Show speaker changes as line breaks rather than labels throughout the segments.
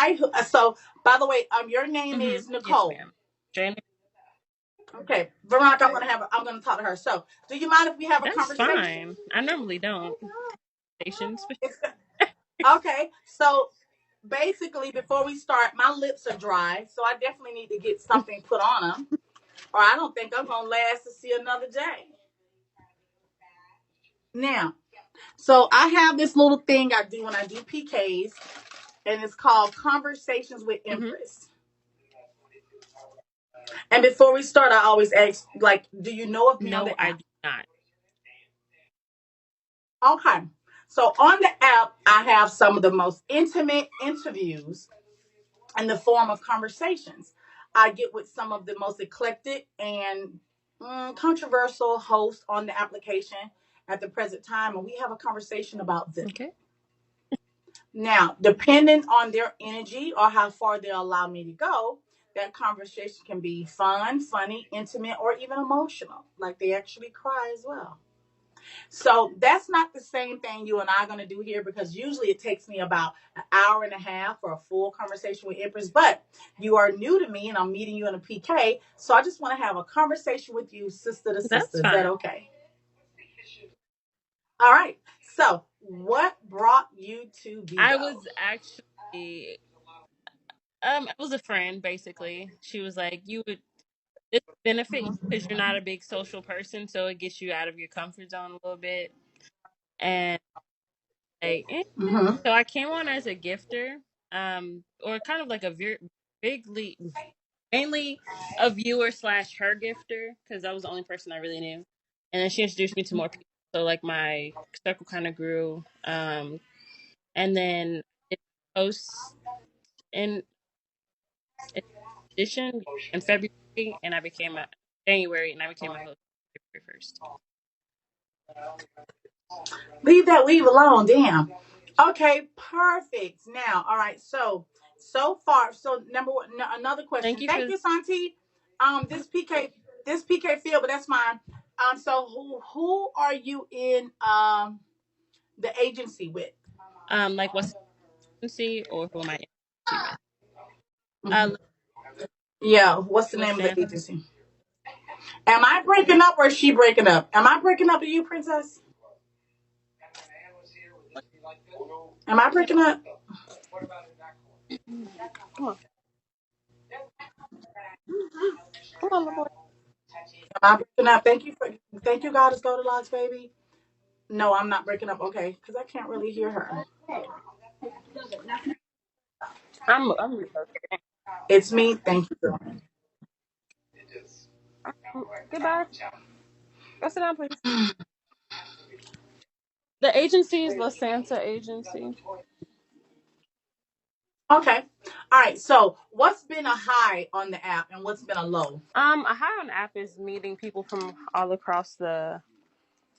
Hi. So, by the way, your name is
Yes,
Nichole.
ma'am. Jane,
Okay, Veronica, I'm gonna talk to her. So, do you mind if we have a
that's
conversation?
fine. I normally don't. Stations.
It's, okay. So, basically, before we start, my lips are dry, so I definitely need to get something put on them, or I don't think I'm gonna last to see another day. Now, so I have this little thing I do when I do PKs, and it's called Conversations with
Mm-hmm.
Empress. And before we start, I always ask, like, do you know of me on
No,
the
I
app?
do not.
Okay. So on the app, I have some of the most intimate interviews in the form of conversations. I get with some of the most eclectic and controversial hosts on the application at the present time, and we have a conversation about them.
Okay.
Now, depending on their energy or how far they allow me to go, that conversation can be fun, funny, intimate, or even emotional. Like they actually cry as well. So that's not the same thing you and I are going to do here because usually it takes me about an hour and a half for a full conversation with Empress. But you are new to me and I'm meeting you in a PK. So I just want to have a conversation with you, sister to
That's
sister. Is that
fine.
okay? All right. So what brought you to
I was
Vigo?
actually it was a friend basically. She was like, "You would this benefit you because you're not a big social person, so it gets you out of your comfort zone a little bit." And like,
Mm-hmm.
so I came on as a gifter, or kind of like a bigly, mainly a viewer slash her gifter because that was the only person I really knew. And then she introduced me to more people, so like my circle kind of grew. And then it posts in edition in February, and I became a January, and I became a host February 1st.
Leave that weave alone. Damn. Okay, perfect. Now, all right. So far, so number one, another
Thank
question.
you
Thank
for.
you, Santi. This PK, this PK field, but that's mine. So who are you in the agency with?
Like what's the agency or who am I in agency with?
Mhm. Yeah. What's the
With
name of the
Shannon.
agency? Am I breaking up or is she breaking up? Am I breaking up to you, Princess? Am I breaking up?
Come on, come on, little boy.
Am I breaking up? Thank you, God is go to Lodge, baby. No, I'm not breaking up. Okay, because I can't really hear her.
I'm relocating.
It's me. Thank you.
Goodbye. Go sit down, please. The agency is La Santa Agency.
Okay. All right. So, what's been a high on the app and what's been a low?
A high on app is meeting people from all across the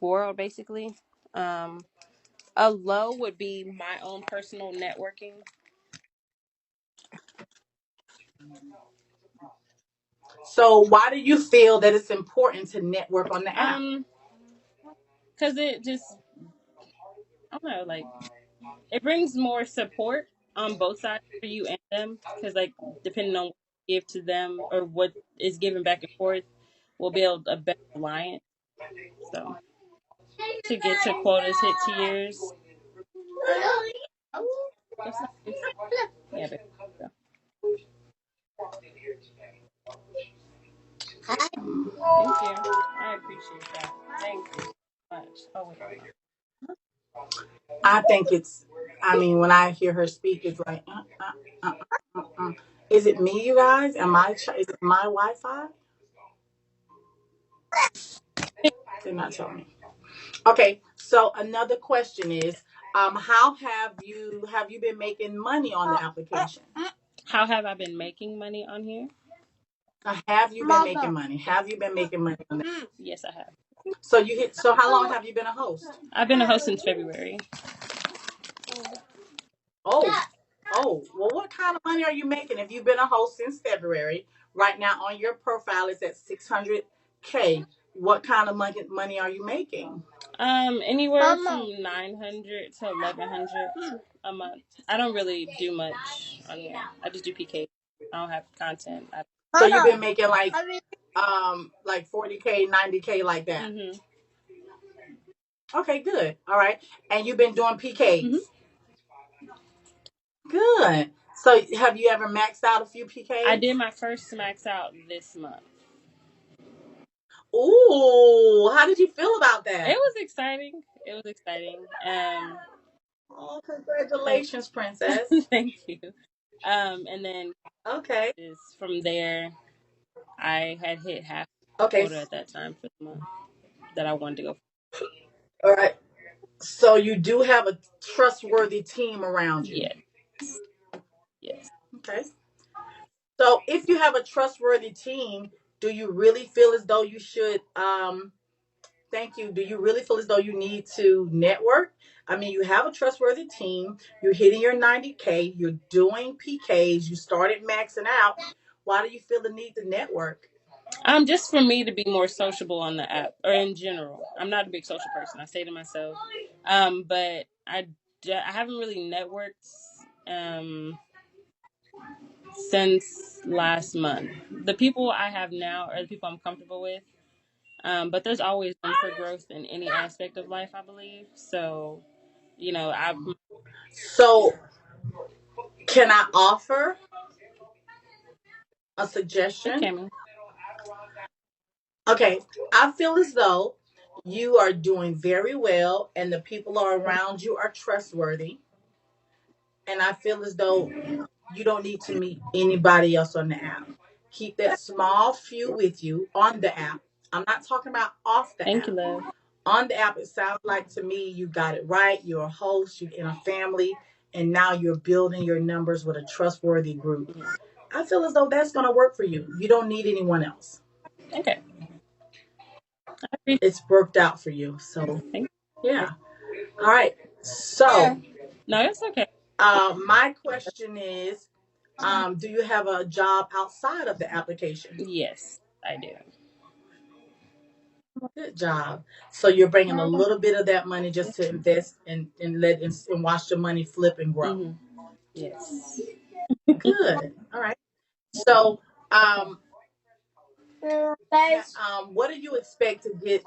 world, basically. Um, a low would be my own personal networking.
So, why do you feel that it's important to network on the app?
Um, because it just, I don't know, like it brings more support on both sides for you and them. Because like depending on what you give to them or what is given back and forth, we'll build a better alliance. So to get your quotas hit to yours, that's nice. Yeah, baby. So, thank you. I appreciate that. Thank you so much. Oh wait, hold
I think it's. I mean, when I hear her speak, it's like, is it me, you guys? Is it my Wi-Fi? They're not telling me. Okay. So another question is, how have you been making money on the application?
How have I been making money on here?
Have you been making money? Have you been making money on that?
Yes, I have.
So you hit. So how long have you been a host?
I've been a host since February.
Oh, oh. Well, what kind of money are you making if you've been a host since February? Right now on your profile, it's at 600K. What kind of money are you making?
Anywhere from 900 to 1100 a month. I don't really do much on here. I just do PK. I don't have content.
So you've been making like 40K, 90K like that.
Mm-hmm.
Okay, good. All right. And you've been doing PKs.
Mm-hmm.
Good. So have you ever maxed out a few
I
PKs?
did my first max out this month.
Ooh, how did you feel about
It
that?
was exciting. It was exciting.
Oh,
Thank,
congratulations, princess.
thank you. And then
Okay.
is from there, I had hit half
Okay.
quota at that time for the month that I wanted to go.
All right. So you do have a trustworthy team around you.
Yes, yes.
Okay. So if you have a trustworthy team, do you really feel as though you should thank you. Do you really feel as though you need to network? I mean, you have a trustworthy team, you're hitting your 90K, you're doing PKs, you started maxing out. Why do you feel the need to network?
Just for me to be more sociable on the app or in general. I'm not a big social person. I say to myself, but I haven't really networked since last month. The people I have now are the people I'm comfortable with. But there's always room for growth in any aspect of life, I believe. So, I
So, can I offer a
it
suggestion?
came.
Okay, I feel as though you are doing very well and the people are around you are trustworthy. And I feel as though you don't need to meet anybody else on the app. Keep that small few with you on the app. I'm not talking about off the
Thank you,
app.
love.
On the app, it sounds like to me you got it right. You're a host, you're in a family, and now you're building your numbers with a trustworthy group.
Mhm.
I feel as though that's going to work for you. You don't need anyone else.
Okay. I appreciate
It's worked out for you. So,
Thank you.
yeah. All right. So,
No, it's okay.
my question is, do you have a job outside of the application?
Yes, I do.
Good job. So you're bringing a little bit of that money just to invest and watch the money flip and grow.
Mm-hmm. Yes.
Good. All right. So, what do you expect to get?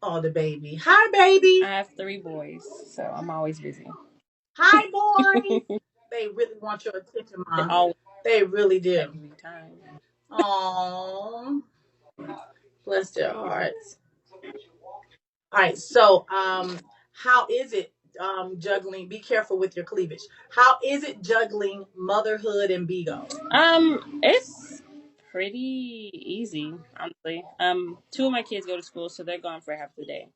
Oh, the baby. Hi,
I
baby.
have 3 boys, so I'm always busy.
Hi, boys. They really want your attention,
They
Mom.
always
They really do.
every time.
Oh, bless their hearts. All right. So, how is it juggling? Be careful with your cleavage. How is it juggling motherhood and Bigo?
It's pretty easy, honestly. 2 of my kids go to school, so they're gone for half the day.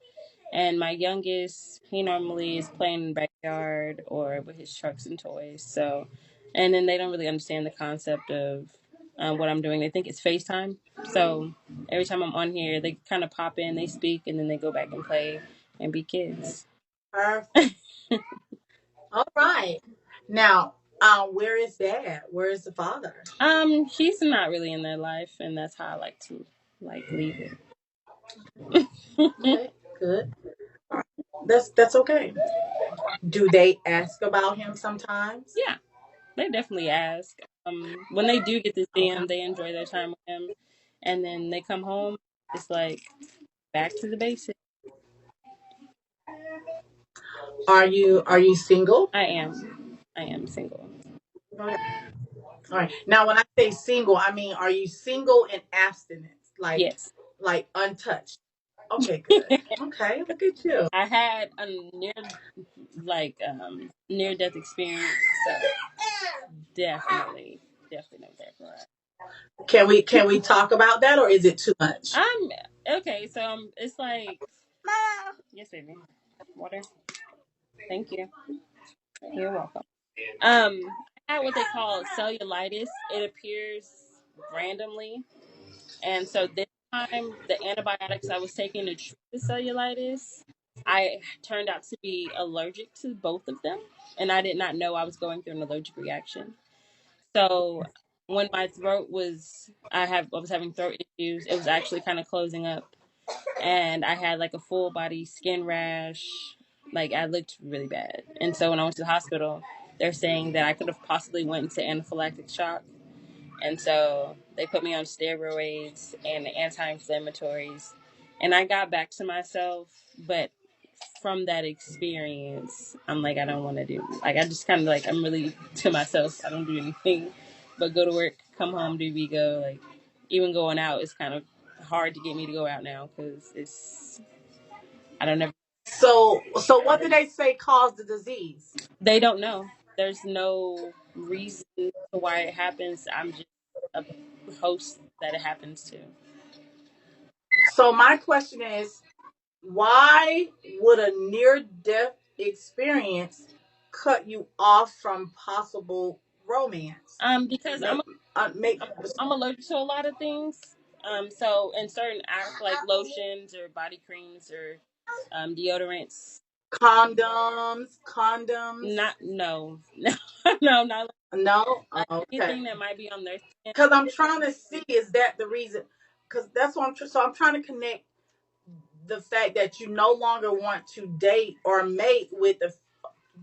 And my youngest, he normally is playing in the backyard or with his trucks and toys. So, and then they don't really understand the concept of what I'm doing. They think it's FaceTime. So every time I'm on here, they kind of pop in, they speak, and then they go back and play and be kids.
Perfect. All right. Now, where is dad? Where is the father?
He's not really in their life, and that's how I like to leave it.
Okay, good. That's okay. Do they ask about him sometimes?
Yeah, they definitely ask. When they do get to see
Okay.
him, they enjoy their time with him, and then they come home. It's like back to the basics.
Are you single?
I am single.
All right. All right. Now, when I say single, I mean are you single and abstinence,
Yes.
like untouched? Okay, good. Okay, look at you.
I had a near death experience, so definitely no there for that.
Can we talk about that, or is it too much?
Okay, so it's like yes, baby, water. Thank you. You're welcome. I had what they call cellulitis. It appears randomly, and so this time the antibiotics I was taking to treat the cellulitis, I turned out to be allergic to both of them, and I did not know I was going through an allergic reaction. So when my throat was, I was having throat issues. It was actually kind of closing up. and I had like a full body skin rash. Like I looked really bad. And so when I went to the hospital, they're saying that I could have possibly went into anaphylactic shock. And so they put me on steroids and anti-inflammatories. And I got back to myself, but from that experience, I'm like, I don't want to do. Like, I just kind of like, I'm really to myself. I don't do anything but go to work, come home, do Vigo. Like, even going out is kind of hard to get me to go out now because I don't know.
So what did they say caused the disease?
They don't know. There's no reason to why it happens. I'm just a host that it happens to.
So my question is, why would a near death experience cut you off from possible romance?
Because
Make, make
I'm allergic to a lot of things. So in certain like lotions or body creams or deodorants,
condoms.
not no, no, no, not
No,
like
okay.
anything that might be on their skin.
Because I'm trying to see, is that the reason? Because that's what so I'm trying to connect the fact that you no longer want to date or mate with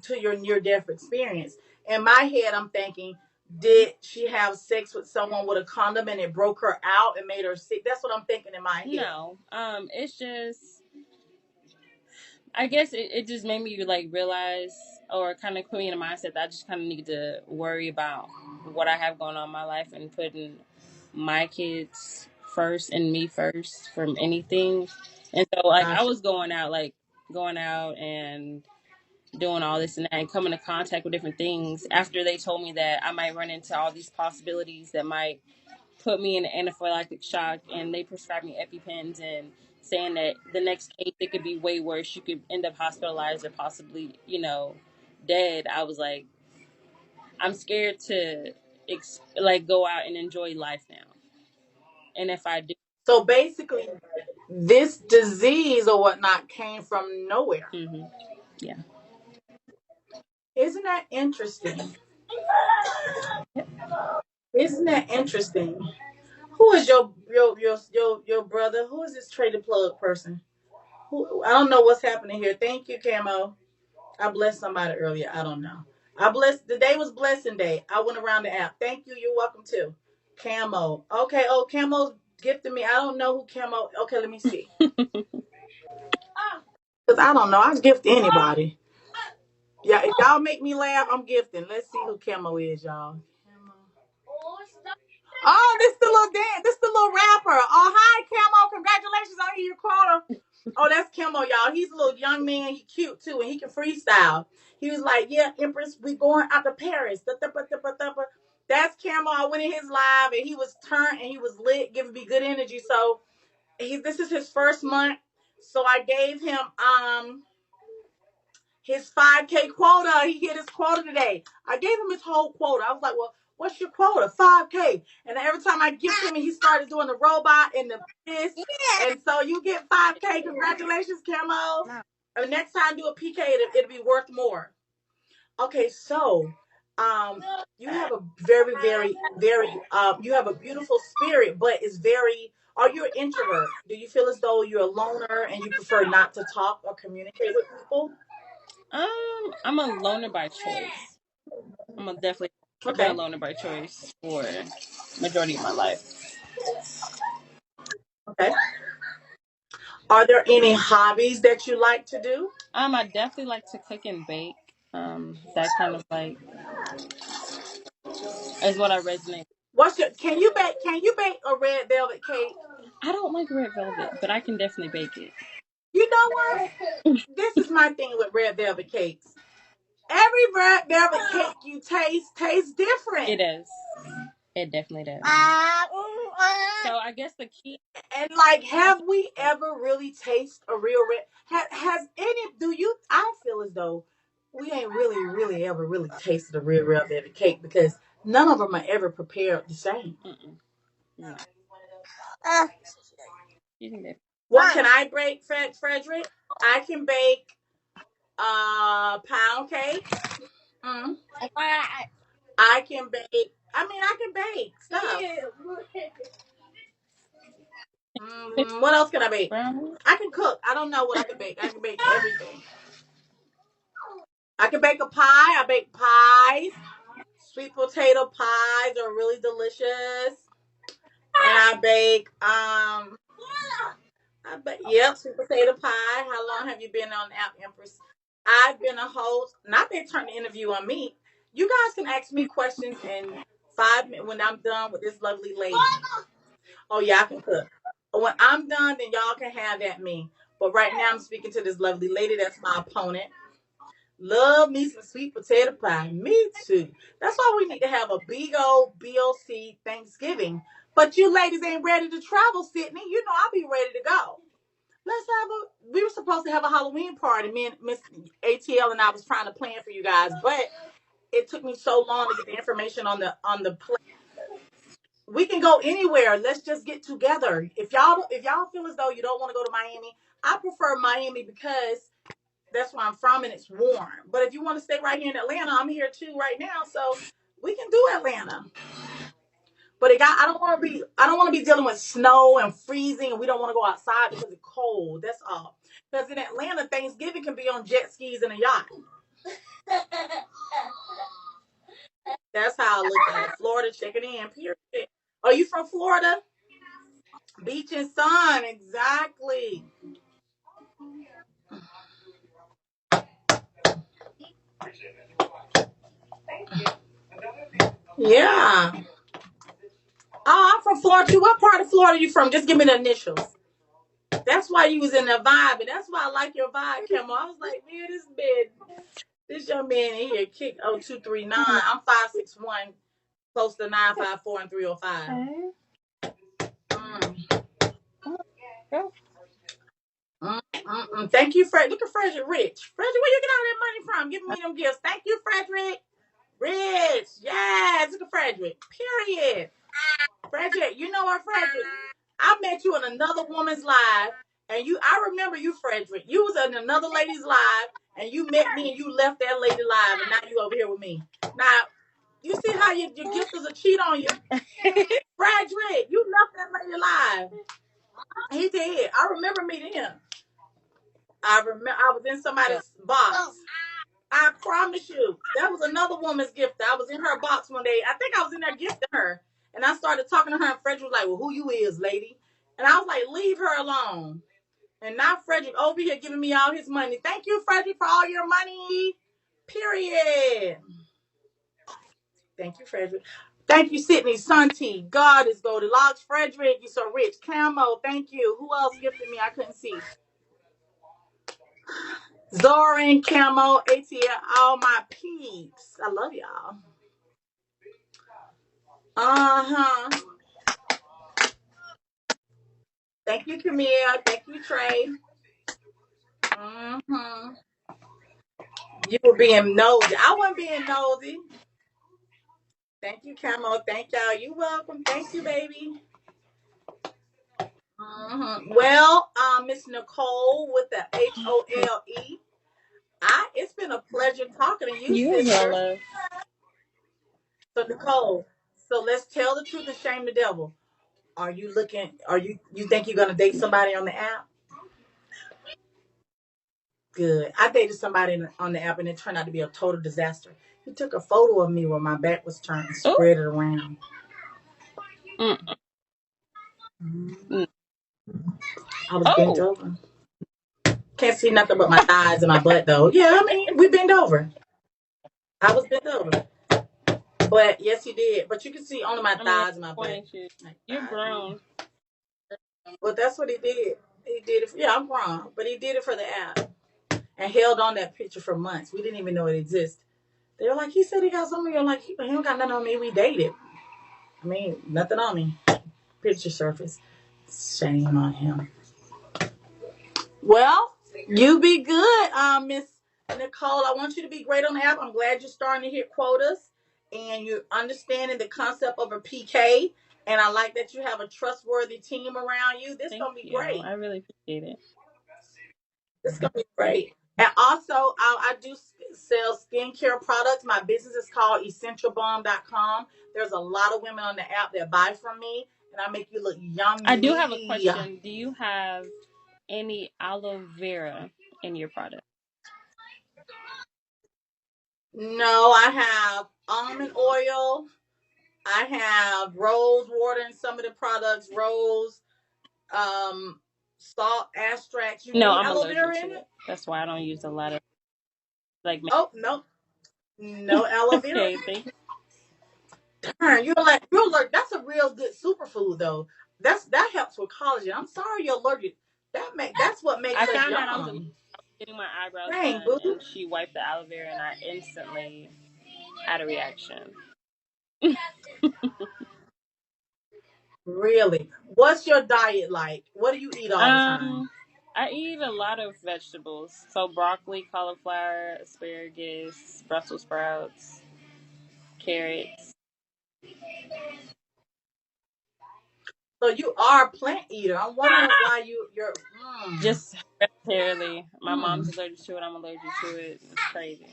to your near death experience. In my head, I'm thinking, did she have sex with someone with a condom and it broke her out and made her sick? That's what I'm thinking in my head.
No, it's just I guess it just made me like realize or kind of put me in a mindset that I just kind of need to worry about what I have going on in my life and putting my kids first and me first from anything. And so like I
Gotcha.
was going out and doing all this and that and coming in contact with different things after they told me that I might run into all these possibilities that might put me in an anaphylactic shock, and they prescribed me EpiPens and saying that the next case it could be way worse. You could end up hospitalized or possibly, dead. I was like, I'm scared to like go out and enjoy life now. And if I do,
So basically, this disease or whatnot came from nowhere.
yeah.
Isn't that interesting? Isn't that interesting? Who is your brother? Who is this traded plug person? Who, I don't know what's happening here. Thank you, Camo. I blessed somebody earlier. I don't know. I blessed the day was blessing day. I went around the app. Thank you. You're welcome too. Camo. Okay. Oh, Camo's gifted me. I don't know who Camo. Okay, let me see. Cause I don't know. I gift anybody. Yeah, if y'all make me laugh, I'm gifting. Let's see who Camo is, y'all. Oh, this the little dance. This the little rapper. Oh, hi, Camo. Congratulations on your quota. Oh, that's Camo, y'all. He's a little young man. He cute too, and he can freestyle. He was like, "Yeah, Empress, we going out to Paris." That's Camo. I went in his live, and he was turned, and he was lit, giving me good energy. So this is his first month. So I gave him his 5K quota. He hit his quota today. I gave him his whole quota. I was like, well, what's your quota? 5K. And every time I gift him, he started doing the robot and this. And so you get 5K. Congratulations, Camo. And next time do a PK, it'll be worth more. Okay, so you have a very, very, very you have a beautiful spirit, but it's very are you an introvert? Do you feel as though you're a loner and you prefer not to talk or communicate with people?
I'm a loner by choice. Definitely been a
Okay.
loner by choice for majority of my life.
Okay. Are there any hobbies that you like to do?
I definitely like to cook and bake. That kind of like is what I resonate.
What's your can you bake a red velvet cake?
I don't like red velvet, but I can definitely bake it.
You know what? This is my thing with red velvet cakes. Every red velvet cake you taste tastes different.
It does. It definitely does. So I guess the key.
And like, have we ever really tasted a real red? Has any? Do you? I feel as though we ain't really ever really tasted a real red velvet cake because none of them are ever prepared the same.
No. You can bake.
What can I bake, Frederick? I can bake pound cake. Mm. I can bake. I mean, I can bake stuff. What else can I bake?
Brownies.
I can cook. I don't know what I can bake. I can bake everything. I can bake a pie. I bake pies. Sweet potato pies are really delicious. And yep, sweet potato pie. How long have you been on the app, Empress? I've been a host. Not they turn the interview on me. You guys can ask me questions in 5 minutes when I'm done with this lovely lady. Oh yeah, I can cook. When I'm done, then y'all can have at me. But right now I'm speaking to this lovely lady that's my opponent. Love me some sweet potato pie. Me too. That's why we need to have a big old BOC Thanksgiving. But you ladies ain't ready to travel, Sydney. You know I'll be ready to go. We were supposed to have a Halloween party. Me and Miss ATL and I was trying to plan for you guys, but it took me so long to get the information on the place. We can go anywhere. Let's just get together. If y'all feel as though you don't want to go to Miami, I prefer Miami because that's where I'm from and it's warm. But if you want to stay right here in Atlanta, I'm here too right now, so we can do Atlanta. But I don't want to be dealing with snow and freezing, and we don't want to go outside because it's cold. That's all. Because in Atlanta, Thanksgiving can be on jet skis and a yacht. That's how I look at it. Florida checking in. Period. Are you from Florida? Beach and sun, exactly. Yeah. Oh, I'm from Florida too. What part of Florida are you from? Just give me the initials. That's why you was in the vibe, and that's why I like your vibe, Camel. I was like, man, this young man in here kick 0239. I'm 5'6" close to 9'5" and 305. Mm. Thank you, Fred. Look at Frederick Rich. Frederick, where you get all that money from? Giving me them gifts. Thank you, Frederick Rich. Yes, look at Frederick. Period. Frederick, you know what, Frederick? I met you in another woman's live, and I remember you, Frederick. You was in another lady's live, and you met me, and you left that lady live, and now you over here with me. Now, you see how your gifters will cheat on you? Frederick, you left that lady live. He did. I remember meeting him. I remember I was in somebody's box. I promise you, that was another woman's gift. I was in her box one day. I think I was in there gifting her. And I started talking to her, and Frederick was like, well, who you is, lady? And I was like, leave her alone. And now Frederick over here giving me all his money. Thank you, Frederick, for all your money. Period. Thank you, Frederick. Thank you, Sydney, Santi. God is Goldilocks. Frederick, you're so rich. Camo, thank you. Who else gifted me? I couldn't see. Zoran, Camo, ATL, all my peeps. I love y'all. Uh-huh. Thank you, Camille. Thank you, Trey. Mm-hmm. You were being nosy. I wasn't being nosy. Thank you, Camo. Thank y'all. You welcome. Thank you, baby. Well, Miss Nichole with the HOLE. It's been a pleasure talking to you,
You as well,
sister.
love.
So Nichole, so let's tell the truth and shame the devil. You think you're gonna date somebody on the app? Good. I dated somebody on the app and it turned out to be a total disaster. He took a photo of me when my back was turned and
Oh.
spread it around.
Mm. Mm.
I was bent
Oh.
over. Can't see nothing but my thighs and my butt though. Yeah, I mean, we bent over. I was bent over. But yes, he did. But you can see only my
I mean,
thighs and my butt.
you're grown.
Well, that's what he did. He did it. Yeah, I'm wrong, but he did it for the app and held on that picture for months. We didn't even know it existed. They were like, he said he got something. You're like, he don't got nothing on me. We dated. I mean, nothing on me. Picture surface. Shame on him. Well, you be good, Miss Nichole. I want you to be great on the app. I'm glad you're starting to hit quotas and you're understanding the concept of a PK. And I like that you have a trustworthy team around you. This is gonna be great.
I really appreciate it.
It's gonna be great. And also, I do sell skincare products. My business is called essentialbalm.com. There's a lot of women on the app that buy from me, and I make you look
I do have a
yummy.
question. Do you have any aloe vera in your product?
No, I have almond oil. I have rose water in some of the products, rose, um, salt, extracts. You
No,
need
I'm
aloe
allergic
vera
to
in
it.
it?
That's why I don't use a lot of like.
Oh no, no aloe vera.
Okay, thank.
Darn, you're allergic. That's a real good superfood though. That helps with collagen. I'm sorry you're allergic. That's what
I
makes us
found out I was allergic.
young.
I was getting my eyebrows
Dang,
done,
boo.
and she wiped the aloe vera, and I instantly had a reaction.
Really? What's your diet like? What do you eat all the time?
Um, I eat a lot of vegetables. So broccoli, cauliflower, asparagus, Brussels sprouts, carrots.
So you are a plant eater. I'm wondering why you're
Just hereditarily. My mom's
mm.
allergic to it. I'm allergic to it. It's crazy.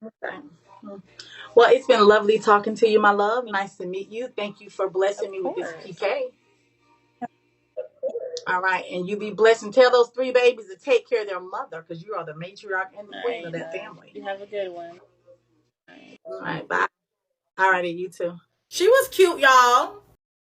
Okay. Mm. Well, it's been lovely talking to you, my love. Nice to meet you. Thank you for
Of
blessing me with this
course.
PK. All right, and you be blessed and tell those three babies to take care of their mother because you are the matriarch and the
All
queen
right,
of that
love.
family.
You have a good one. All right.
All right, bye. All righty, you too. She was cute, y'all.